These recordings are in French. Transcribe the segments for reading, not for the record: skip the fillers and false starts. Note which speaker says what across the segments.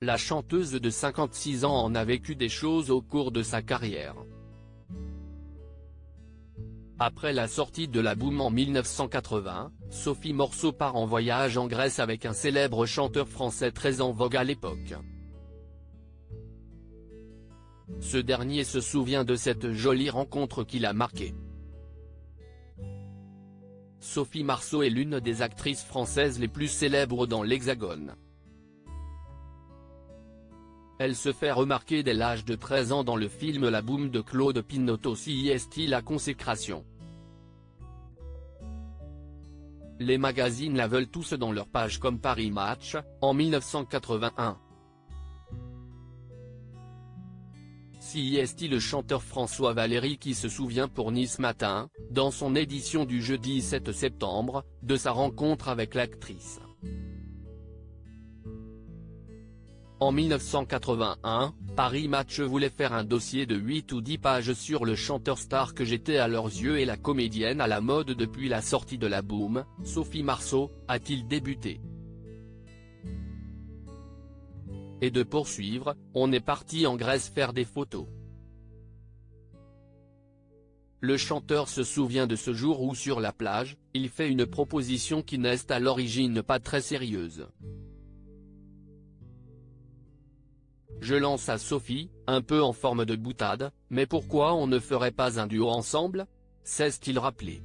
Speaker 1: La chanteuse de 56 ans en a vécu des choses au cours de sa carrière. Après la sortie de la Boom en 1980, Sophie Marceau part en voyage en Grèce avec un célèbre chanteur français très en vogue à l'époque. Ce dernier se souvient de cette jolie rencontre qui l'a marqué. Sophie Marceau est l'une des actrices françaises les plus célèbres dans l'Hexagone. Elle se fait remarquer dès l'âge de 13 ans dans le film La Boom de Claude Pinoteau CIST La Consécration. Les magazines la veulent tous dans leur page comme Paris Match, en 1981. CIST le chanteur François Valéry qui se souvient pour Nice Matin, dans son édition du jeudi 7 septembre, de sa rencontre avec l'actrice. En 1981, Paris Match voulait faire un dossier de 8 ou 10 pages sur le chanteur star que j'étais à leurs yeux et la comédienne à la mode depuis la sortie de la Boom, Sophie Marceau, a-t-il débuté. Et de poursuivre, on est parti en Grèce faire des photos. Le chanteur se souvient de ce jour où sur la plage, il fait une proposition qui n'est à l'origine pas très sérieuse. Je lance à Sophie, un peu en forme de boutade, mais pourquoi on ne ferait pas un duo ensemble ? S'est-il rappelé.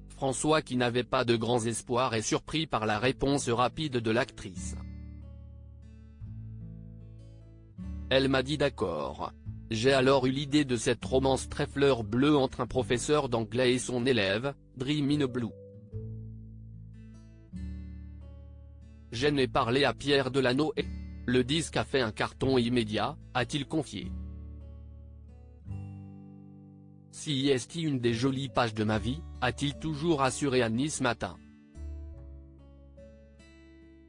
Speaker 1: François qui n'avait pas de grands espoirs est surpris par la réponse rapide de l'actrice. Elle m'a dit d'accord. J'ai alors eu l'idée de cette romance très fleur bleue entre un professeur d'anglais et son élève, Dream in Blue. J'en ai parlé à Pierre Delano et le disque a fait un carton immédiat, a-t-il confié. CIST une des jolies pages de ma vie, a-t-il toujours assuré à Nice Matin.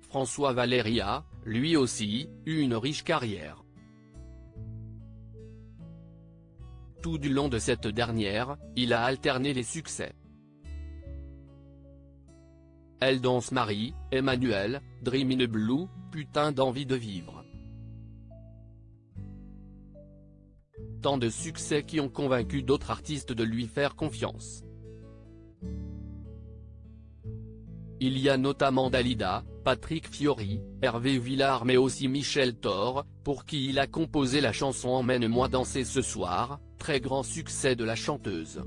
Speaker 1: François Valéry a, lui aussi, eu une riche carrière. Tout du long de cette dernière, il a alterné les succès. Elle danse Marie, Emmanuel, Dream in Blue, putain d'envie de vivre. Tant de succès qui ont convaincu d'autres artistes de lui faire confiance. Il y a notamment Dalida, Patrick Fiori, Hervé Villard mais aussi Michel Thor, pour qui il a composé la chanson Emmène-moi danser ce soir, très grand succès de la chanteuse.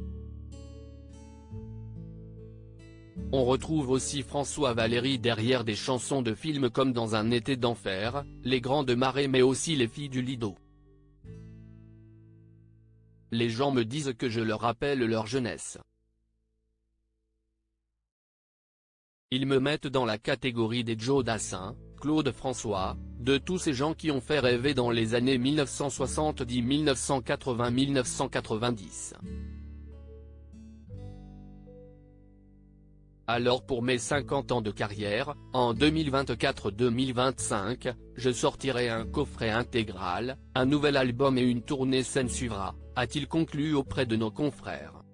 Speaker 1: On retrouve aussi François Valéry derrière des chansons de films comme Dans un été d'enfer, Les Grandes Marées mais aussi Les Filles du Lido. Les gens me disent que je leur rappelle leur jeunesse. Ils me mettent dans la catégorie des Joe Dassin, Claude François, de tous ces gens qui ont fait rêver dans les années 1970, 1980, 1990. Alors pour mes 50 ans de carrière, en 2024-2025, je sortirai un coffret intégral, un nouvel album et une tournée s'en suivra, a-t-il conclu auprès de nos confrères.